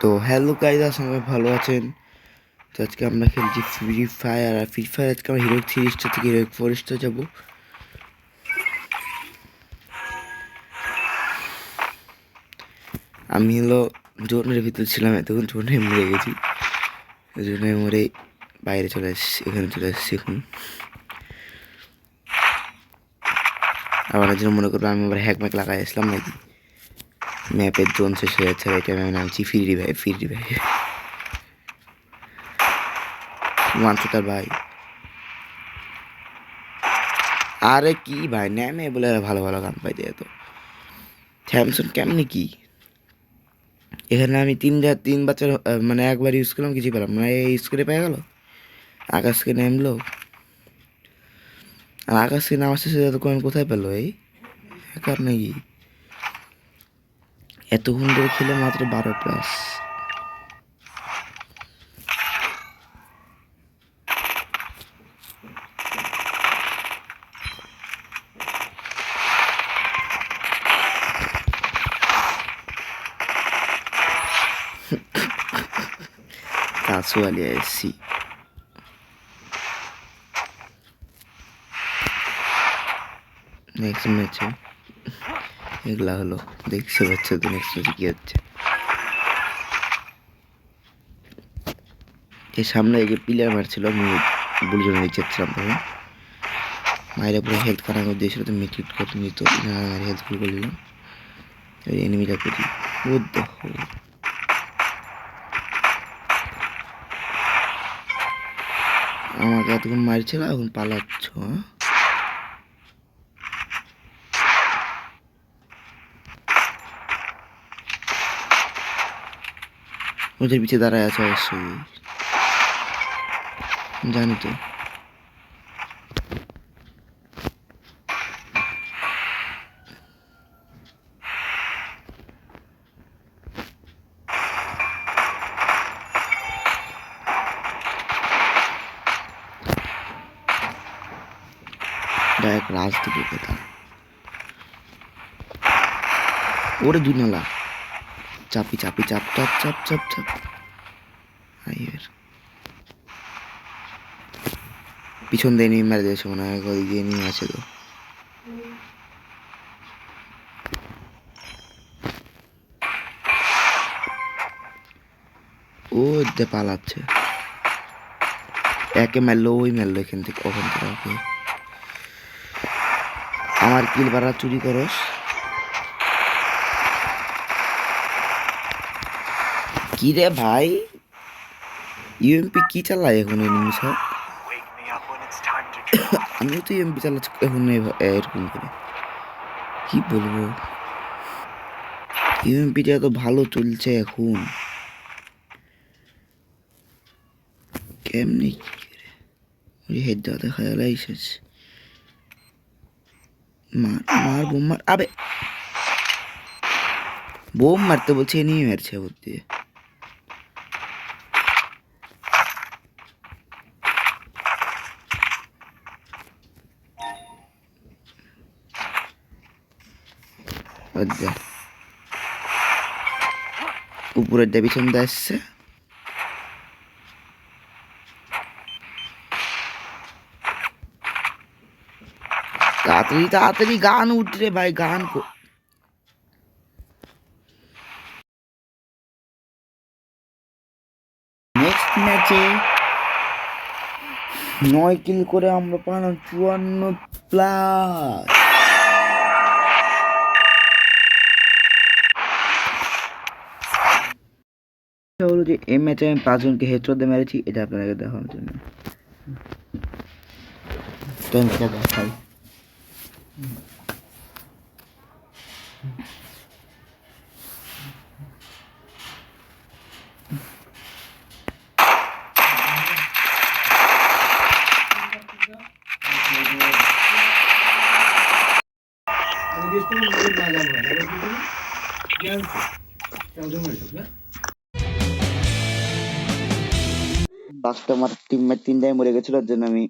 তো hello guys, আশা করি ভালো আছেন। তো আজকে আমরা খেলছি ফ্রি ফায়ার। আর ফ্রি ফায়ার আজকে আমরা হিরোইক 3 স্টার থেকে হিরোইক 4 স্টার যাবো। আমি হলো জোনের ভিতরে ছিলাম, এতক্ষণ জোনে মরে গেছি। জোনে মরে বাইরে চলে এসেছি, এখানে চলে এসেছি এখন। আবার জন্য মনে করবো আমি আবার হ্যাক ম্যাক লাগাই আসলাম নাকি, ম্যাপের জোন শেষ হয়ে যাচ্ছে। এটা আমি নামছি ফ্রি রিভাইভ। মানছো তার ভাই। আরে কি ভাই, নেমে বলে ভালো ভালো গান পাইতে এত থ্যামসন কেমনি কি। এখানে আমি 3 বছর মানে একবার ইউজ করলাম, কিছু পেলাম মানে ইউজ করে পেয়ে গেল। আকাশকে নামলো, আর আকাশকে নামার শেষে এতক্ষণ কোথায় পেলো এই হ্যাকার নাকি? এতক্ষণ ধরে খেলে মাত্র 12+। কাছুয়ালি এসছি নেক্সট ম্যাচে। এগুলা হলো দেখতে পাচ্ছ তো, নেক্সট ম্যাচে কি হচ্ছে। যে সামনে এই যে প্লেয়ার মারছিল, আমি বুলজনে চেয়েছিলাম তখন মায়ের পুরো হেলথ খারাপ করে দিয়েছিল, তো মিট করে নিত না, হেলথ ফুল করে দিলাম। এনিমিটা করি বুদ্ধ আমাকে এতক্ষণ মারছিল, এখন পালাচ্ছ? ওদের পিছিয়ে দাঁড়ায় আছে অবশ্যই, জানি তো। ডাইরেক্ট রাজ থেকে কথা ওরে দুনালা চাপি চাপ চাপ চাপ চাপ চাপ। আইয়ের পিছন দিয়ে নিয়ে মেরে দিয়েছে মনে হয়, ওই গিয়ে নিয়ে আছে তো। ও পালাচ্ছে, একে মারলো, ওই মারলো এখান থেকে, ওখান থেকে ওকে। আমার কিল বাড়া চুরি করস কি রে ভাই? ইউএমপি কি চালায় এখন এনিমি সব? আমিও তো ইউএমপি চালাচ্ছি এখন এরকম করে, কি বলবো। ইউএমপিটা এত ভালো চলছে এখন, কেমনি ওই হেড দাদা খেয়াল এসেছে। মার মার বোম মার, আবে বোম মারতে বলছে, নিয়ে মারছে ওর দিয়ে। আচ্ছা উপরের দিয়ে পিছন দিয়ে আসছে। তাড়াতাড়ি তাড়াতাড়ি গান উঠরে ভাই, গান নেক্সট ম্যাচে 9 কিল করে আমরা পালাম 54+। হলো যে এই ম্যাচে আমি 5 জনকে হেডশট দিয়ে মেরেছি, এটা আপনাকে দেখানোর জন্য। দেখাই লাস্টে আমার টিমমেট 3টাই মরে গেছিল, ওর জন্য আমি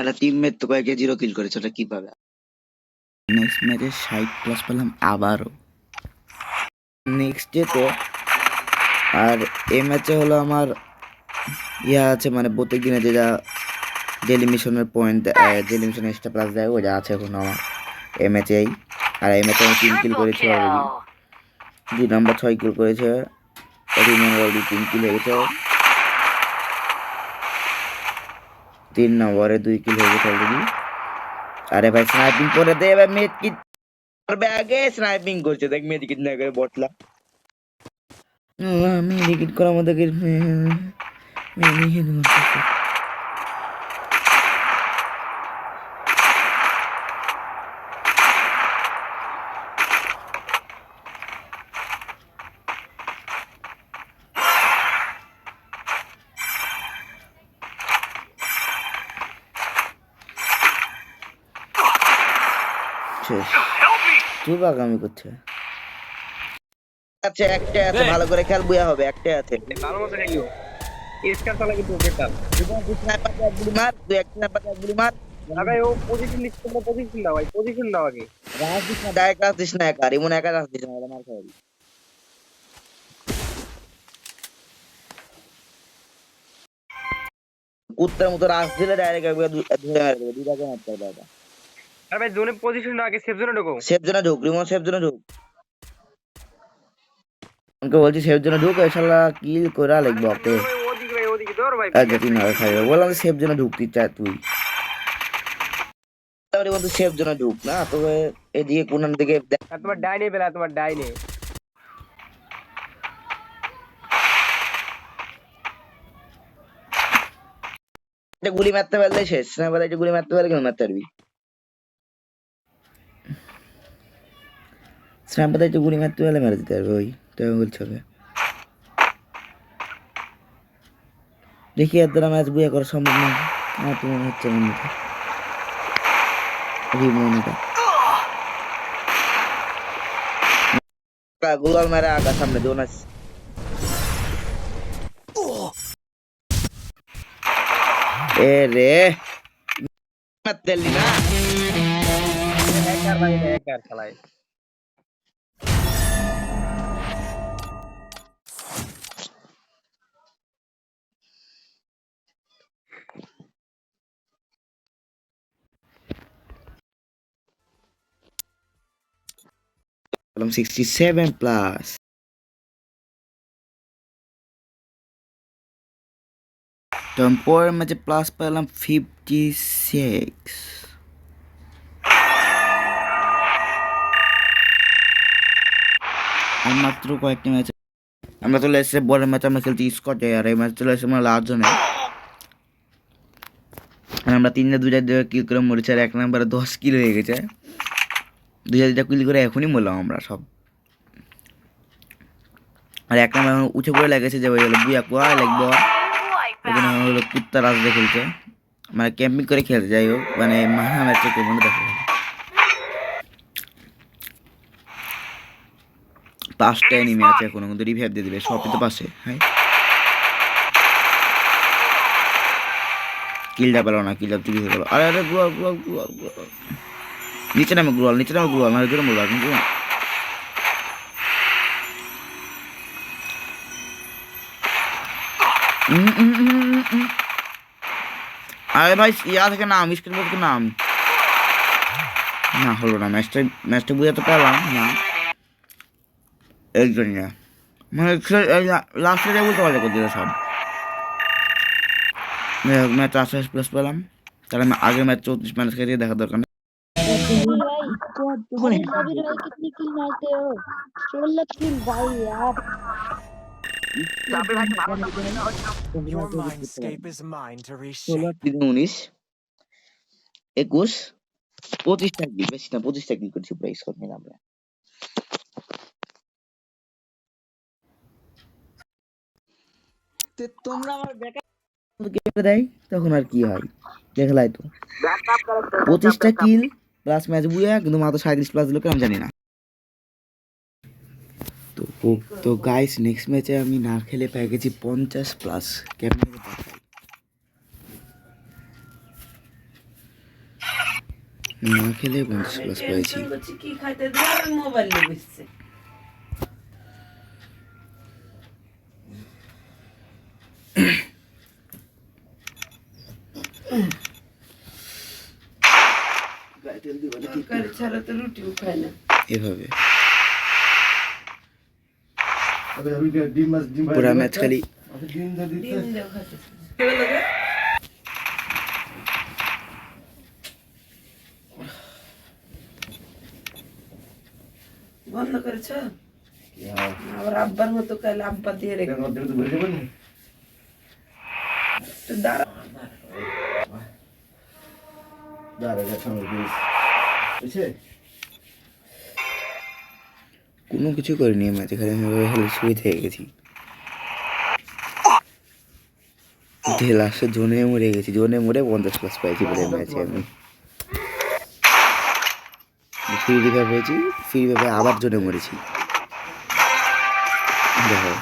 একটা টিমমেট তো কয়েকে 0 কিল করেছে, ওটা কিভাবে? নেক্সট ম্যাচে 60+ পেলাম আবারও নেক্সট ডেতে। আর এই ম্যাচে হলো আমার ইয়া আছে, মানে প্রত্যেক দিনে যেটা ডেলি মিশনের point, daily mission extra plus দেয়, ওটা আছে এখন আমার এই ম্যাচেই। আর এই ম্যাচে আমি 3 কিল করেছি অলরেডি। 2 নাম্বার 6 কিল করেছে, অলরেডি 3 কিল হয়ে গেছে। 3 নম্বরে 2 কিল হয়ে গেছে অলরেডি। আরে ভাই স্নাইপিং করে দে ভাই, মেড কি করবে আগে? স্নাইপিং করছে দেখ, মেড কি না করে বটলা। আমি টিকিট করা আমাদের কি বাগামি করছে। আচ্ছা একটা আছে, ভালো করে খেল, বুয়া হবে। একটা আছে, ভালো মতো খেলিও। স্কার চালা কিন্তু বেটার। স্নাইপার এক গুলি মার, তুই এক স্নাইপার এক গুলি মার। ভাই ও পজিশন লিস্ট তোমরা পজিশন দাও ভাই, পজিশন দাও আগে। রাজ দিস না, ডাইরেক্ট রাজ দিস না, একা এমন একা রাজ দিস না, মার খাবি। কুত্তার মতো রাজ দিলে ডাইরেক্ট একবার ধরে মার দেবে, দুটাকে মারতে হবে এটা। আরে ভাই জোনে পজিশন দাও আগে, সেফ জোনে ঢোকো। সেফ জোনে ঢুক, রিমোট সেফ জোনে ঢুক। আমাকে বলছি সেফ জোনে ঢুক, এই শালা কিল করা লাগবে ওকে। ভাই ওদিকে ভাই, ওদিকে ধর ভাই। আচ্ছা তুই না খাই, বললাম সেফ জোনে ঢুকতে চাই তুই, তাহলে বন্ধু সেফ জোনে ঢুক না, তবে এদিকে কোন দিকে আর তোমার ডাইনে বেলা, তোমার ডাইনে। একটা গুলি মারতে পারলে শেষ, না বলে একটা গুলি মারতে পারলে কেন মারতে পারবি? স্নাইপার একটু গুলি মারতে পারলে মেরে দিতে পারবে, ওই তাই বলছে হবে। দেখি এর দ্বারা ম্যাচ বুয়া করা সম্ভব না, আমার তো মনে হচ্ছে মনে রিমোনিটা গুলাল মেরে আগা সামনে জোনাস। এ রে মারতে পারলি না। হ্যাকার ভাই, হ্যাকার খেলায়। I'm 67+. পরের ম্যাচে প্লাস পেলাম 56। আর মাত্র কয়েকটি ম্যাচ আমরা চলে এসেছি, বড় ম্যাচ আমরা খেলছি স্কটে, আর এই ম্যাচ চলে এসেছে আমরা লাস্ট জনে। আমরা 3-2 কিল করে মরেছি, আর 1 নম্বরে 10 কিল হয়ে গেছে। 2 কিল করে এখনই মরলাম আমরা সব। আর 1 নম্বর উঠে পড়ে লেগেছে যে ওই হলো বুয়া কুয়া লাগবো, ওখানে হলো কুত্তা রাজ দিয়ে খেলছে, মানে ক্যাম্পিং করে খেলছে। যাই হোক, মানে মারা ম্যাচে কেমন দেখা 5টা এনিমি আছে এখনো, কিন্তু রিভাইভ দিয়ে দিবে সবই তো পাশে। হ্যাঁ কিলটা পেলো না, কিলটা চুরি হয়ে গেল। আরে আরে গুয়াল গুয়াল গুয়াল গুয়াল, নিচে নামে গুয়াল, নিচে নামে গুয়াল, মানে জোরে মরবা কিন্তু। আরে ভাই ইয়া থেকে নাম, স্ক্রিন থেকে নাম। না হলো না, ম্যাচটা বুঝে তো পেলাম না এর জন্য, মানে লাস্টে যা বলতে পারলে করছিল সব। ম্যাচ 28+ পেলাম, তাহলে আমি আগের ম্যাচ 34 খেয়ে দেখা দরকার নেই। भाई कितनी किल मारते हो? 16 किल भाई यार। Your mindscape is mine to 16, reshape. 19, 21, 25টা কিল, বেশি না 25টা কিল করছি প্রাইস কত নিলাম আমরা। তোমরা আমার ব্যাকআপ দেয় তখন আর কি হয় দেখলাই তো। 25টা কিল প্লাস ম্যাচ বুয়া, কিন্তু মাত্র 37+ দিল, আমি জানি না। তো তো গাইস নেক্সট ম্যাচে আমি না খেলে পেয়ে গেছি 50+। কেমন না খেলে 50+ পেয়েছি। কি খাইতে দেবে মোবাইল নিয়ে বসছে। তরকারি ছাড়া তো রুটিও খায় না। এভাবে পুরা ম্যাচ খালি ডিম দেও খাইতেছে। বন্ধ করেছ? আবার আব্বার মতো কালে আব্বা দিয়ে রেখে একটু দাঁড়া। কোনো কিছু করিনি ম্যাচে, খালি আমি খালি শুয়ে থেকে গেছি। লাস্টে জোনে মরে গেছি, জোনে মরে 50+ পেয়েছি বলে ম্যাচে আমি ফ্রি রিভাইভ হয়েছি, ফ্রি রিভাইভে আবার জোনে মরেছি। দেখো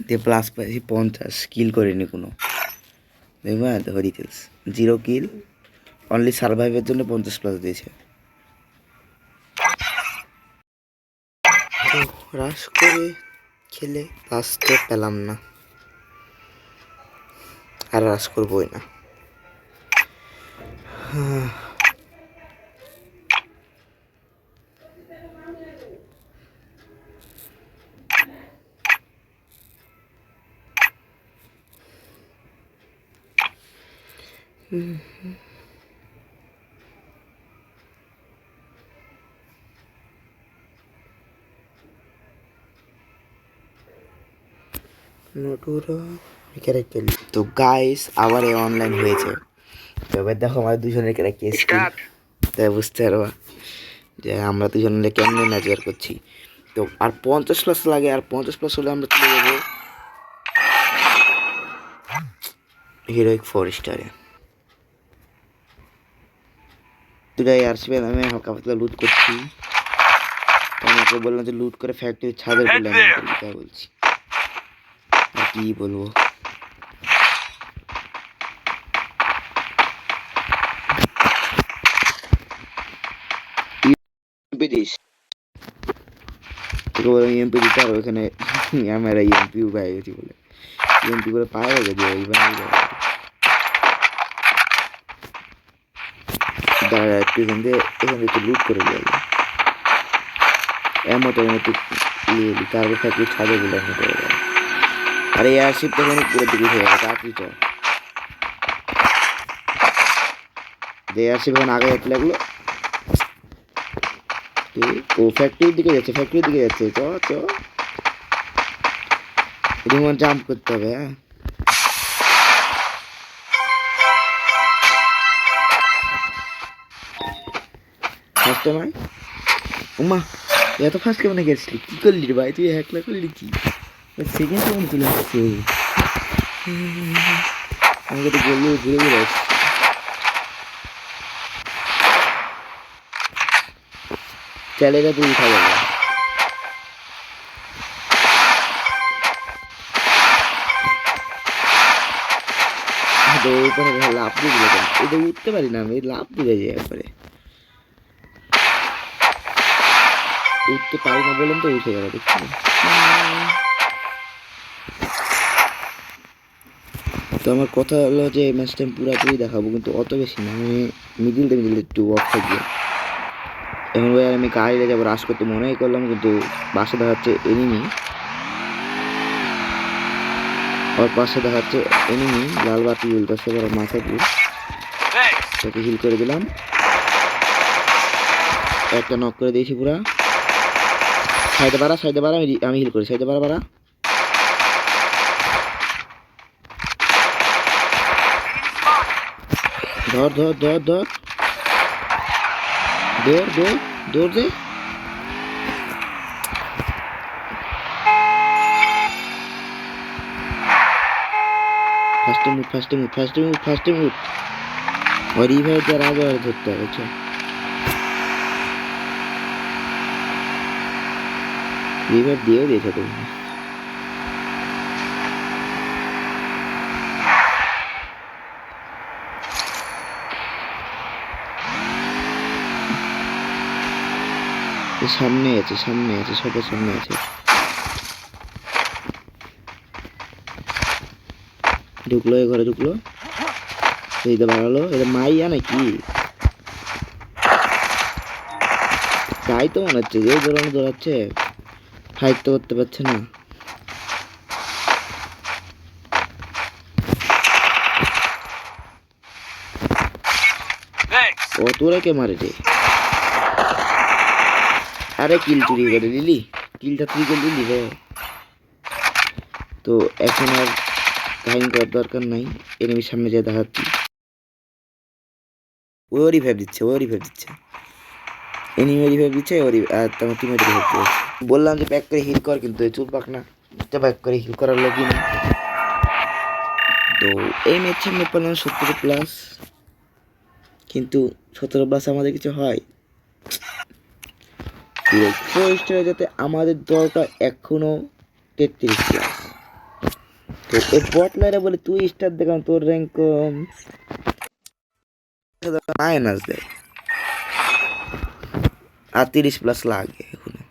দিয়ে প্লাস পেয়েছি 50, কিল করিনি কোনো। দেখবা দেখো ডিটেলস, 0 কিল, অনলি সার্ভাইভের জন্য 50+ দিয়েছে। তো রাশ করে খেলে লাস্টে পেলাম না, আর রাশ করবোই না। তো গাইস আবার অনলাইন হয়েছে। তো এবার দেখো আমার দুজনের ক্যারেক্টার স্কিল, তাই বুঝতে পারবা যে আমরা দুজন মিলে কেমনে ম্যাচ বের করছি। তো আর 50+ লাগে, আর 50+ হলে আমরা চলে যাবো হিরোইক 4 স্টারে। দুটাই আরসিবি আমি হালকা পাতলা লুট করছি। আমাকে বললাম যে লুট করে ফ্যাক্টরি ছাদের বলে আমি তাই বলছি, আর কি বলবো। তোকে বলে ইএমপি দিতে হবে ওখানে, আমার ইএমপি উপায় গেছি বলে ইএমপি করে পাওয়া গেছে দাঁড়া একটু এখান থেকে একটু লুট করে দেওয়া যায় এমন একটু ইয়ে দিই, তারপর ফ্যাক্টরি ছাদে বলে আমি করে দেয়। আর এই এয়ারশিপ তো অনেক পুরো দিকে হয়ে গেছে, তাড়াতাড়ি চল। এয়ারশিপ এখন আগে যেতে লাগলো, ও ফ্যাক্টরির দিকে যাচ্ছে, ফ্যাক্টরির দিকে যাচ্ছে। চ চ রিমোট জাম্প করতে হবে। হ্যাঁ ফার্স্ট টাইম আয় উমা, এত ফার্স্ট কেমন গেছিলি, কি করলি রে ভাই, তুই হ্যাকলা করলি কি? সেকেন্ড কেমন চলে আসছে, আমাকে তো বললো ঘুরে ঘুরে আসছে। চ্যালেঞ্জটা তুই উঠা যাবে লাভ দিয়ে দিলে কেন, এটা উঠতে পারি না আমি, লাভ দিলে যাই একবারে উঠতে পারি না বলেন তো উঠে গেল। দেখছি তো আমার কথা হলো যে ম্যাচটা আমি পুরাপুরি দেখাবো, কিন্তু অত বেশি না, আমি মিডিল একটু অফ থাকবে। এখন ভাই আমি গাড়িতে যাবো রাশ করতে মনেই করলাম, কিন্তু বাসে দেখাচ্ছে এনিমি, ওর পাশে দেখাচ্ছে এনিমি, লাল বাতি জ্বলতেছে, বড় মাথা দিয়ে তাকে হিল করে দিলাম, একটা নক করে দিয়েছি পুরা। সাইডে বাড়া আমি হিল করি, সাইডে বাড়া ধর ধর ধর ধর দৌড় দৌড় দৌড় দে। ফার্স্টে মুভ और রিভাইভ দেওয়ার আগে আর ধরতে হবে। আচ্ছা রিভাইভ দিয়েও দিয়েছে তুমি। সামনে আছে সবার সামনে আছে। ঢুকলো এই ঘরে ঢুকলো, এইটা বাড়ালো, এটা মাইয়া নাকি তাই তো মনে হচ্ছে যে দৌড়াচ্ছে, ফাইট তো করতে পারছে না। ও তোরা কে মারে রে? আরে কিল চুরি করে দিলি, কিলটা চুরি করে দিলি রে। তো এখন আর কাহিনী করার দরকার নাই, এনিমির সামনে যেয়ে দেখাচ্ছি। ওই রিভাইভ দিচ্ছে এনিমি রিভাইভ দিচ্ছে, আর তোমার টিমের রিভাইভ দিচ্ছে। বললাম যে ব্যাক করে হিল কর, কিন্তু চুপ পাক না, ব্যাক করে হিল করার লোকই না। তো এই ম্যাচ সামনে পেলাম 17+, কিন্তু 17+ আমাদের কিছু হয়। ফোর যাতে আমাদের দরকার এখনো 33+। তো এই বটলাইরা বলে তুই স্টার দেখাম, তোর র্যাঙ্ক কম, মাইনাস দেয়, আর 30+ লাগে এখনো।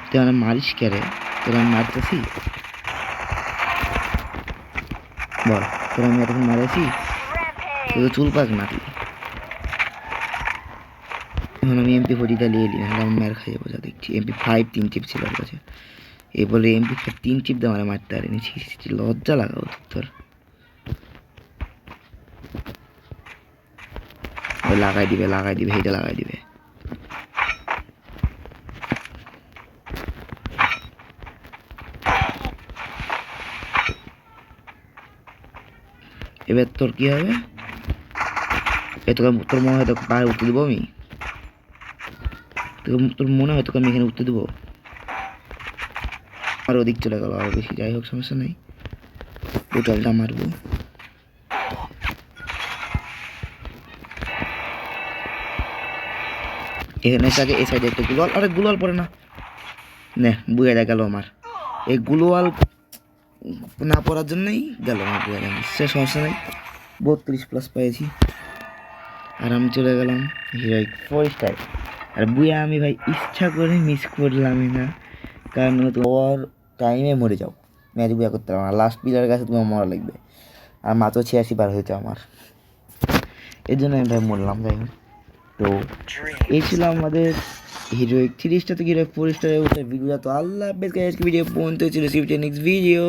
তুই আমার মারিস কে রে? তোরা আমি মারতেছি বল, তোরা আমি এতক্ষণ মারেছি, তুই তো চুল পাক না তুই। এখন আমি MP40 নিয়ে এলি, নাহলে আমি মার খাই যাবো। যা দেখছি MP5 3 চিপ ছিল ওর কাছে, এ বলে MP5 3 চিপ দিয়ে আমার মারতে পারিনি। লজ্জা লাগা উচিত তোর। লাগাই দিবে এইটা লাগাই দিবে। এবার তোর কি হবে? তোর মনে হয় তোকে পায়ে উঠতে দেবো আমি, তোর মনে হয় তোকে আমি এখানে উঠতে দেবো? আর ওদিক চলে গেল আরো বেশি, যাই হোক সমস্যা নেই, টোটালটা মারবো। এখানে এসে আগে এই সাইডে একটা গুলোয়াল, আরে গুলোয়াল পড়ে না, নে বুয়ে গেল আমার। এই গুলোয়াল না পড়ার জন্যই গেল আমার বুয়ে গেল, সে সমস্যা নেই। 32+ পেয়েছি, আর আমি চলে গেলাম হিরোইক 4 স্টার। আর বুয়া আমি ভাই ইচ্ছা করে মিস করলামই না, কারণ তোমার টাইমে মরে যাও, ম্যাচ বুয়া করতে পারো না, লাস্ট প্লেয়ারের কাছে তোমার মরা লাগবে, আর মাত্র 86 বার হয়েছে আমার, এর জন্য আমি ভাই মরলাম। যাই হোক, তো এই ছিল আমাদের হিরোইক 3 স্টার থেকে হিরোইক 4 স্টারে উঠে ভিডিও। তো আল্লাহ হাফেজ গাইস, ভিডিও পর্যন্ত ছিল, নেক্সট ভিডিও।